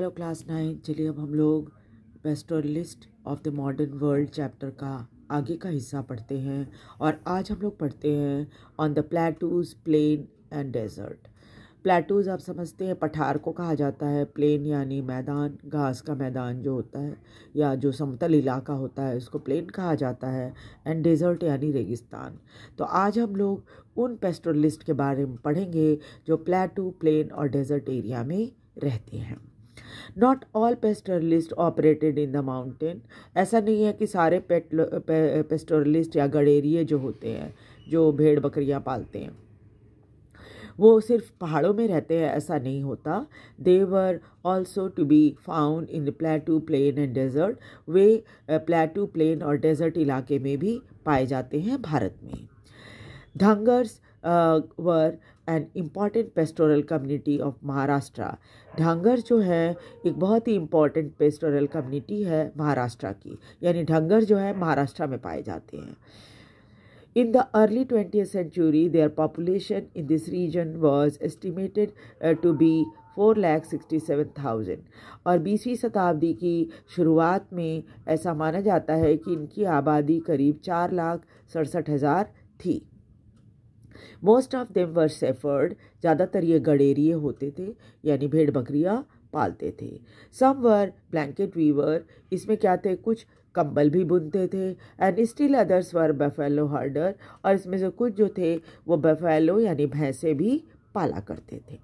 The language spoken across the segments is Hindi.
Hello class 9। चलिए अब हम लोग pastoralist of the modern world chapter का आगे का हिस्सा पढ़ते हैं और आज हम लोग पढ़ते हैं on the plateaus, plain and desert. Plateaus आप समझते हैं पठार को कहा जाता है, प्लेन यानी मैदान, घास का मैदान जो होता है या जो समतल इलाका होता है उसको प्लेन कहा जाता है, एंड डेजर्ट यानी रेगिस्तान। तो आज हम लोग उन पेस्टोरलिस्ट के बारे में पढ़ेंगे जो प्लेटू, प्लेन और डेजर्ट एरिया में रहते हैं। Not all pastoralist operated in the mountain. ऐसा नहीं है कि सारे पेस्टोरलिस्ट या गडेरिए जो होते हैं, जो भेड़ बकरियां पालते हैं, वो सिर्फ पहाड़ों में रहते हैं, ऐसा नहीं होता। They were also to be found in the plateau, plain and desert. वे प्लेटू, प्लेन और डेजर्ट इलाके में भी पाए जाते हैं भारत में। Dhangars were an important pastoral community of Maharashtra. Dhangar जो है एक बहुत ही इम्पॉर्टेंट पेस्टोरल कम्युनिटी है महाराष्ट्र की, यानी ढंगर जो है महाराष्ट्र में पाए जाते हैं। In the early 20th century, their population in this region was estimated to be 4,67,000। और 20वीं शताब्दी की शुरुआत में ऐसा माना जाता है कि इनकी आबादी करीब 4,67,000 थी। Most of them were shepherd. ज़्यादातर ये गडेरिए होते थे, यानी भेड़ बकरियाँ पालते थे। सम वर ब्लैंकेट वीवर। इसमें क्या थे, कुछ कंबल भी बुनते थे। And still others were buffalo हर्डर। और इसमें से कुछ जो थे वो बफेलो यानी भैंसे भी पाला करते थे।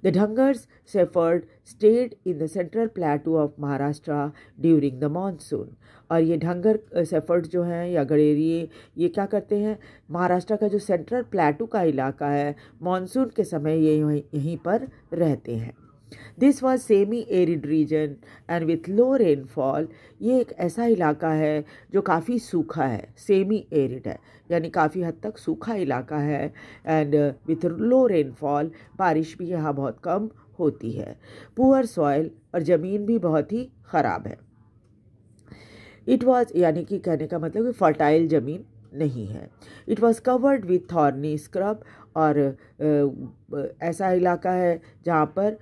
The Dhangars shepherd stayed in the central plateau of Maharashtra during the monsoon। और ये ढंगर शेफर्ड जो हैं या गडेरिए, ये क्या करते हैं, महाराष्ट्र का जो सेंट्रल प्लेटू का इलाका है, मानसून के समय ये यहीं पर रहते हैं। This was semi arid region and with low rainfall. ये एक ऐसा इलाका है जो काफ़ी सूखा है, सेमी एरिड है यानी काफ़ी हद तक सूखा इलाका है, एंड विथ लो रेनफॉल, बारिश भी यहाँ बहुत कम होती है। पुअर सॉइल, और ज़मीन भी बहुत ही ख़राब है। इट वॉज यानी कि कहने का मतलब कि फर्टाइल ज़मीन नहीं है। It was covered with thorny scrub. और ऐसा इलाका है जहाँ पर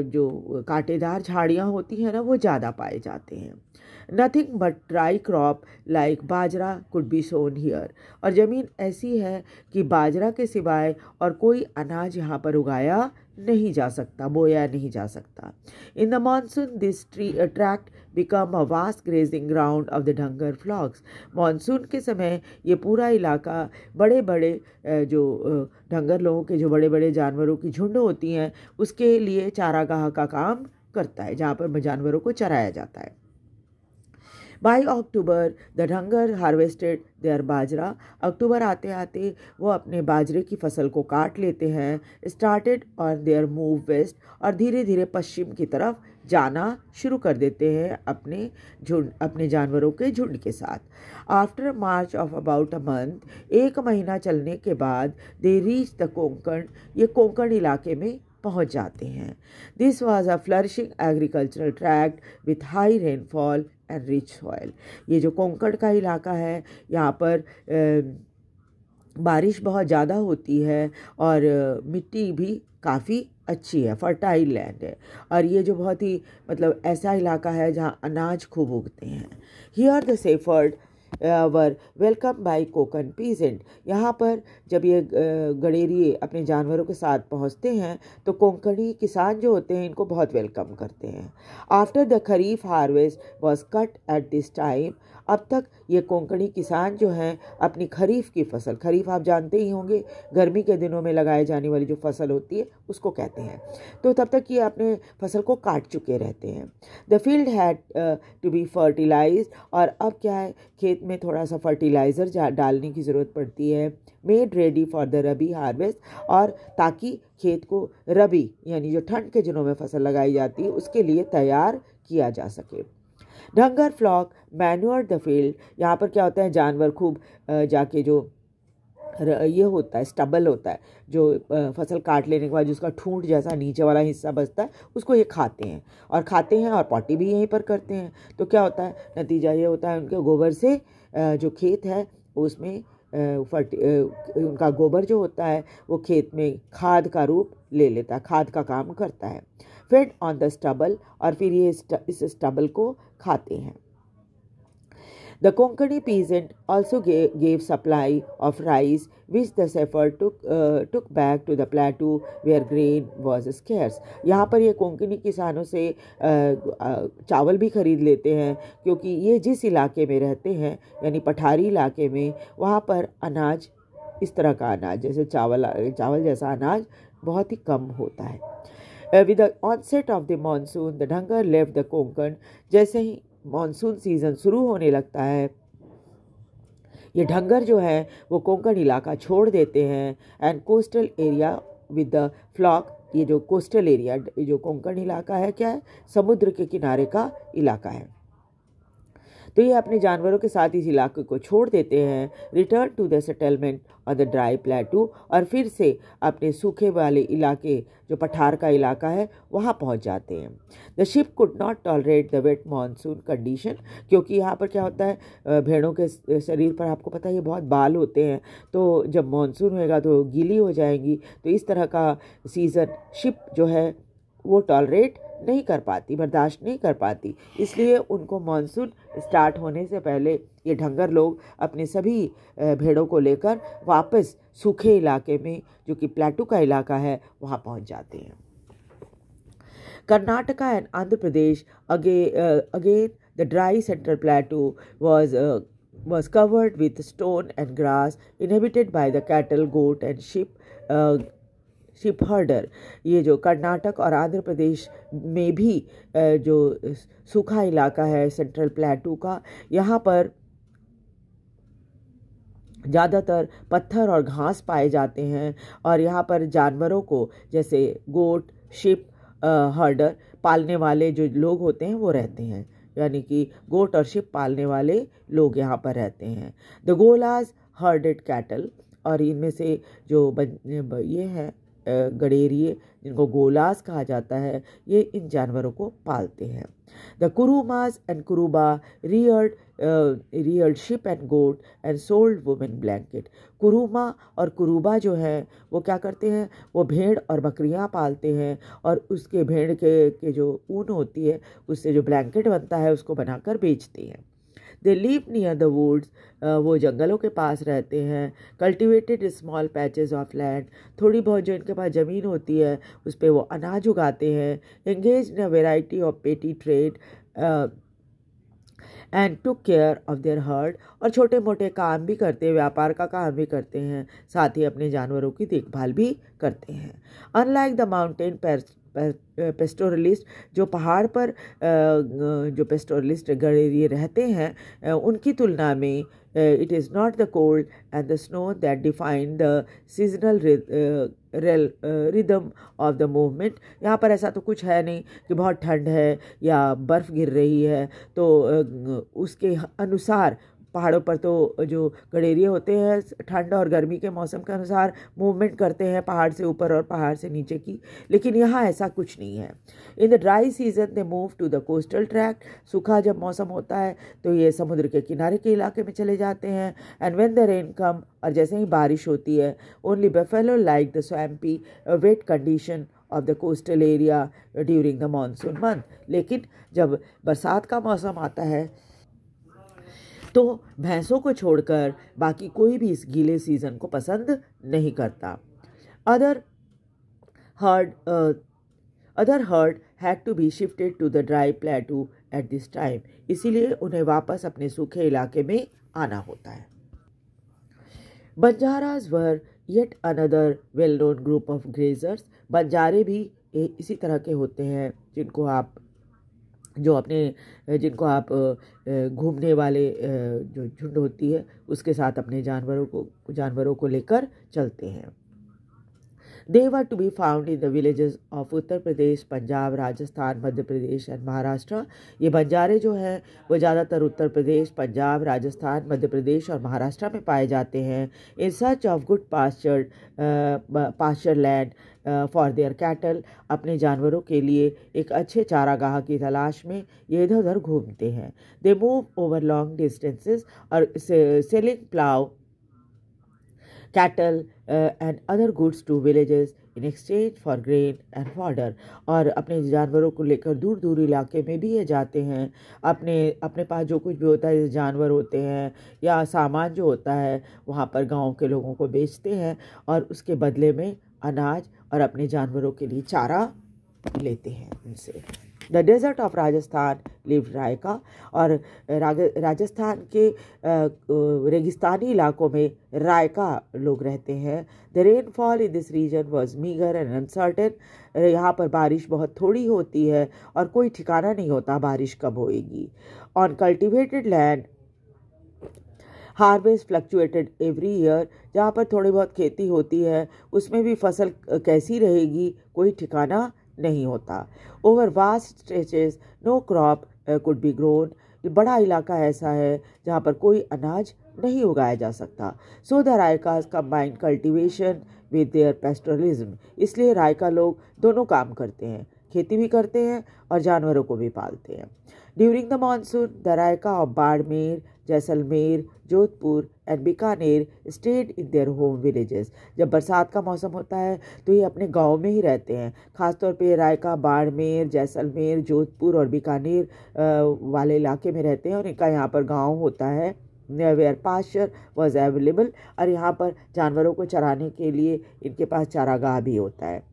जो कांटेदार झाड़ियाँ होती हैं ना, वो ज़्यादा पाए जाते हैं। Nothing but dry crop like bajra could be sown here. और ज़मीन ऐसी है कि बाजरा के सिवाय और कोई अनाज यहाँ पर उगाया नहीं जा सकता, बोया नहीं जा सकता। In the monsoon this tract become a vast grazing ground of the Dhangar flocks. Monsoon के समय ये पूरा इलाका बड़े बड़े जो ढंगर लोगों के जो बड़े बड़े जानवरों की झुंड होती हैं उसके लिए चारागाह का काम करता है, जहाँ पर जानवरों को चराया जाता है। By October the Dhangar harvested their bajra. अक्टूबर आते आते वो अपने बाजरे की फसल को काट लेते हैं। Started on their move west. और धीरे धीरे पश्चिम की तरफ जाना शुरू कर देते हैं अपने जानवरों के झुंड के साथ। After March of about a month, 1 महीना चलने के बाद, दे रीच द कोंकण। ये कोंकण इलाके में पहुंच जाते हैं। This was a flourishing agricultural tract with high rainfall and rich soil. ये जो कोंकण का इलाका है, यहाँ पर बारिश बहुत ज़्यादा होती है और मिट्टी भी काफ़ी अच्छी है, फर्टाइल लैंड है। और ये जो बहुत ही मतलब ऐसा इलाका है जहाँ अनाज खूब उगते हैं। Here the shepherd were welcome by Konkan peasant. यहाँ पर जब ये गडेरिए अपने जानवरों के साथ पहुँचते हैं तो कोंकणी किसान जो होते हैं इनको बहुत वेलकम करते हैं। After the kharif harvest was cut eight this time. अब तक ये कोंकणी किसान जो हैं अपनी खरीफ की फसल, खरीफ आप जानते ही होंगे, गर्मी के दिनों में लगाए जाने वाली जो फसल होती है उसको कहते हैं, तो तब तक ये अपने फसल को काट चुके रहते हैं। The field had to be fertilize. और अब क्या है, खेत में थोड़ा सा फर्टिलाइज़र डालने की ज़रूरत पड़ती है। Made ready for the rabi harvest. और ताकि खेत को रबी यानी जो ठंड के दिनों में फसल लगाई जाती है उसके लिए तैयार किया जा सके। ढंगर फ्लॉक मैन्योर द फील्ड। यहाँ पर क्या होता है, जानवर खूब जाके जो ये होता है, स्टबल होता है, जो फसल काट लेने के बाद जिसका ठूंठ जैसा नीचे वाला हिस्सा बचता है उसको ये खाते हैं और पॉटी भी यहीं पर करते हैं। तो क्या होता है, नतीजा ये होता है उनके गोबर से जो खेत है उसमें उनका गोबर जो होता है वो खेत में खाद का रूप ले लेता है, खाद का काम करता है। फेड ऑन द स्टबल, और फिर ये इस स्टबल को खाते हैं। The Konkani peasant also gave supply of rice, which the shepherd took back to the plateau where grain was scarce. यहाँ पर ये कोंकणी किसानों से चावल भी खरीद लेते हैं, क्योंकि ये जिस इलाके में रहते हैं यानी पठारी इलाके में, वहाँ पर अनाज, इस तरह का अनाज जैसे चावल जैसा अनाज बहुत ही कम होता है। With the onset of the monsoon, the Dhangar left the Konkan. जैसे ही मॉनसून सीज़न शुरू होने लगता है, ये ढंगर जो है वो कोंकण इलाका छोड़ देते हैं। And coastal area with the flock, ये जो कोस्टल एरिया, ये जो कोंकण इलाका है क्या है, समुद्र के किनारे का इलाका है, तो ये अपने जानवरों के साथ इस इलाके को छोड़ देते हैं। Return to the settlement on the dry plateau, और फिर से अपने सूखे वाले इलाके जो पठार का इलाका है वहाँ पहुँच जाते हैं। The sheep could not tolerate the wet monsoon condition, क्योंकि यहाँ पर क्या होता है, भेड़ों के शरीर पर आपको पता है ये बहुत बाल होते हैं, तो जब मानसून होएगा तो गीली हो जाएंगी, तो इस तरह का सीज़न शिप जो है वो टॉलरेट नहीं कर पाती, बर्दाश्त नहीं कर पाती, इसलिए उनको मानसून स्टार्ट होने से पहले ये ढंगर लोग अपने सभी भेड़ों को लेकर वापस सूखे इलाके में, जो कि प्लेटू का इलाका है, वहाँ पहुँच जाते हैं। Karnataka and Andhra Pradesh again the dry central प्लेटू was covered with stone and grass, inhabited by the cattle, goat and ship हर्डर। ये जो कर्नाटक और आंध्र प्रदेश में भी जो सूखा इलाका है सेंट्रल प्लेटू का, यहाँ पर ज़्यादातर पत्थर और घास पाए जाते हैं, और यहाँ पर जानवरों को जैसे गोट, शिप हर्डर पालने वाले जो लोग होते हैं वो रहते हैं, यानी कि गोट और शिप पालने वाले लोग यहाँ पर रहते हैं। द गोलाज हर्डेड कैटल, और इनमें से जो ये हैं गडेरिए, जिनको गोलास कहा जाता है, ये इन जानवरों को पालते हैं। The Kurumas and Kuruba reared sheep and goat and sold woollen blanket. Kuruma और कुरुबा जो है वो क्या करते हैं, वो भेड़ और बकरियां पालते हैं, और उसके भेड़ के जो ऊन होती है उससे जो ब्लैंकेट बनता है उसको बनाकर बेचते हैं। They live near the woods, वो जंगलों के पास रहते हैं। Cultivated small patches of land, थोड़ी बहुत जो इनके पास ज़मीन होती है उस पर वो अनाज उगाते हैं। Engage in a variety of पेटी trade and took care of their heard, और छोटे मोटे काम भी करते हैं, व्यापार का काम भी करते हैं, साथ ही अपने जानवरों की देखभाल भी करते हैं। अनलाइक द माउंटेन पेस्टोरलिस्ट, जो पहाड़ पर जो पेस्टोरलिस्ट गडेरिए रहते हैं, उनकी तुलना में it is not the cold and the snow that define the seasonal rhythm of the movement। यहाँ पर ऐसा तो कुछ है नहीं कि बहुत ठंड है या बर्फ़ गिर रही है, तो उसके अनुसार पहाड़ों पर तो जो गडेरिए होते हैं ठंड और गर्मी के मौसम के अनुसार मूवमेंट करते हैं, पहाड़ से ऊपर और पहाड़ से नीचे की, लेकिन यहाँ ऐसा कुछ नहीं है। In the dry season they move to the coastal tract, सूखा जब मौसम होता है तो ये समुद्र के किनारे के इलाके में चले जाते हैं। एंड व्हेन द रेन कम, और जैसे ही बारिश होती है, only buffalo like the swampy wait condition of the coastal area during the monsoon month. लेकिन जब बरसात का मौसम आता है तो भैंसों को छोड़कर बाकी कोई भी इस गीले सीज़न को पसंद नहीं करता। Other herd had to be shifted to the dry plateau at this time, इसीलिए उन्हें वापस अपने सूखे इलाके में आना होता है। Banjaras were yet another well known group of grazers, बंजारे भी इसी तरह के होते हैं जिनको आप घूमने वाले जो झुंड होती है उसके साथ अपने जानवरों को लेकर चलते हैं। They were to be found in the villages of Uttar Pradesh, Punjab, Rajasthan, Madhya Pradesh and Maharashtra. ये बंजारे जो हैं वो ज़्यादातर उत्तर प्रदेश, पंजाब, राजस्थान, मध्य प्रदेश और महाराष्ट्र में पाए जाते हैं। In search of good pasture land for their cattle, अपने जानवरों के लिए एक अच्छे चारागाह की तलाश में ये इधर उधर घूमते हैं। They move over long distances, और selling plough cattle and other goods to villages in exchange for grain and fodder, और अपने जानवरों को लेकर दूर दूर इलाके में भी ये जाते हैं। अपने पास जो कुछ भी होता है, जैसे जानवर होते हैं या सामान जो होता है, वहाँ पर गाँव के लोगों को बेचते हैं और उसके बदले में अनाज और अपने जानवरों के लिए चारा लेते हैं उनसे। The desert of Rajasthan live Raika, और राजस्थान के रेगिस्तानी इलाकों में रायका लोग रहते हैं। The rainfall in this region was meagre and uncertain, यहाँ पर बारिश बहुत थोड़ी होती है और कोई ठिकाना नहीं होता बारिश कब होएगी। On cultivated land harvest fluctuated every year, जहाँ पर थोड़ी बहुत खेती होती है उसमें भी फसल कैसी रहेगी कोई ठिकाना नहीं होता। Over vast stretches no crop could be grown, बड़ा इलाका ऐसा है जहाँ पर कोई अनाज नहीं उगाया जा सकता। So the Raikas combine cultivation with their pastoralism, इसलिए रायका लोग दोनों काम करते हैं, खेती भी करते हैं और जानवरों को भी पालते हैं। During the monsoon the Raika of Barmer, Jaisalmer, Jodhpur and Bikaner stayed in their home villages, जब बरसात का मौसम होता है तो ये अपने गाँव में ही रहते हैं। ख़ासतौर पे रायका बाड़मेर, जैसलमेर, जोधपुर और बीकानेर वाले इलाके में रहते हैं और इनका यहाँ पर गाँव होता है। वेयर पास्चर वॉज अवेलेबल, और यहाँ पर जानवरों को चराने के लिए इनके पास चारागाह भी होता है।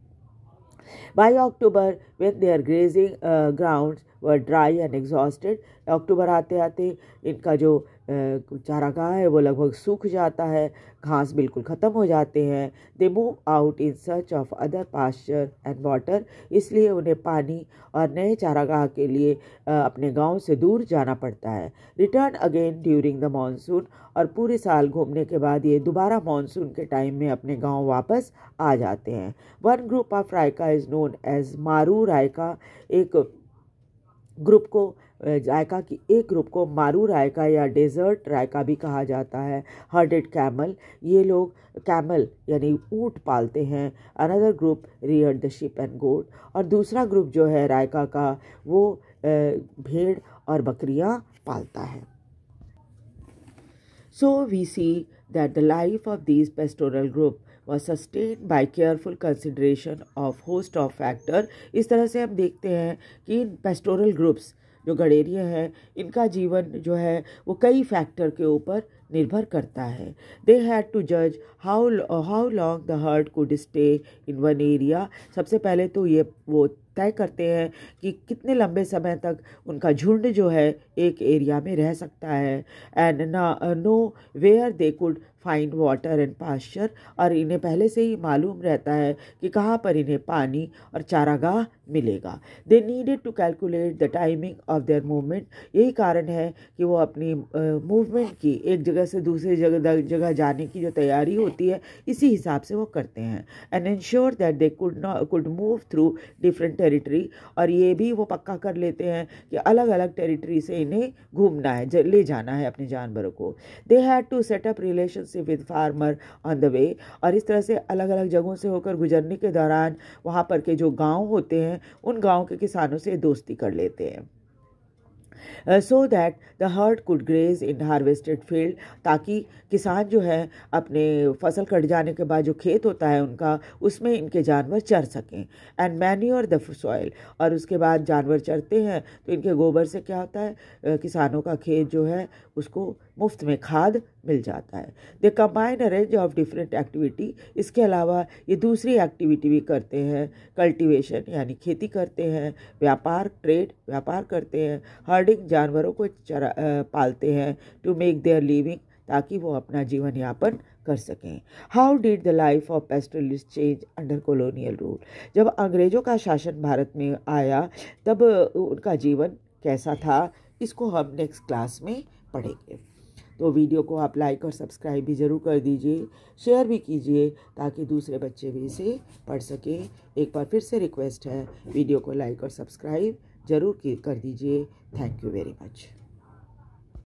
By October, when their grazing grounds were dry and exhausted, अक्टूबर आते आते इनका जो चारागाह है वो लगभग सूख जाता है, घास बिल्कुल ख़त्म हो जाते हैं। They move out in search of other pasture and water, इसलिए उन्हें पानी और नए चारागाह के लिए अपने गांव से दूर जाना पड़ता है। Return again during the monsoon, और पूरे साल घूमने के बाद ये दोबारा मानसून के टाइम में अपने गांव वापस आ जाते हैं। One group of Raika is known as Maru Raika, एक ग्रुप को रायका की एक ग्रुप को मारू रायका या डेजर्ट रायका भी कहा जाता है। हर्डेड कैमल, ये लोग कैमल यानी ऊँट पालते हैं। Another group reared the sheep and goat, और दूसरा ग्रुप जो है रायका का वो भेड़ और बकरियां पालता है। So we see that the life of these pastoral group was sustained by careful consideration of host of factor। इस तरह से हम देखते हैं कि इन पेस्टोरल ग्रुप्स जो गडेरिया हैं इनका जीवन जो है वो कई फैक्टर के ऊपर निर्भर करता है। दे हैड टू जज how long the herd could stay in one area, सबसे पहले तो ये वो तय करते हैं कि कितने लंबे समय तक उनका झुंड जो है एक एरिया में रह सकता है। And know where they could find water and pasture, और इन्हें पहले से ही मालूम रहता है कि कहाँ पर इन्हें पानी और चारागाह मिलेगा। They needed to calculate the timing of their movement, यही कारण है कि वो अपनी मूवमेंट की एक जगह से दूसरी जगह जाने की जो तैयारी होती है इसी हिसाब से वो करते हैं। And ensure that they could move through different territory, और ये भी वो पक्का कर लेते हैं कि अलग अलग टेरिटरी से इन्हें घूमना है, ले जाना है अपने जानवरों को। They had to set up relationship with farmer on the way, और इस तरह से अलग अलग जगहों से होकर गुजरने के दौरान वहाँ पर के जो गांव होते हैं उन गांव के किसानों से दोस्ती कर लेते हैं। So that the herd could graze in harvested field, ताकि किसान जो है अपने फसल कट जाने के बाद जो खेत होता है उनका उसमें इनके जानवर चर सकें। एंड मैन्योर द सॉइल, और उसके बाद जानवर चरते हैं तो इनके गोबर से क्या होता है किसानों का खेत जो है उसको मुफ्त में खाद मिल जाता है। They combine a range of different activity, इसके अलावा ये दूसरी एक्टिविटी भी करते हैं। कल्टीवेशन यानी खेती करते हैं, व्यापार करते हैं, हर्डिंग जानवरों को पालते हैं, टू मेक देयर लिविंग, ताकि वो अपना जीवन यापन कर सकें। How did the life of pastoralist change under colonial rule, जब अंग्रेज़ों का शासन भारत में आया तब उनका जीवन कैसा था, इसको हम नेक्स्ट क्लास में पढ़ेंगे। तो वीडियो को आप लाइक और सब्सक्राइब भी ज़रूर कर दीजिए, शेयर भी कीजिए ताकि दूसरे बच्चे भी इसे पढ़ सकें। एक बार फिर से रिक्वेस्ट है, वीडियो को लाइक और सब्सक्राइब ज़रूर कर दीजिए। Thank you very much.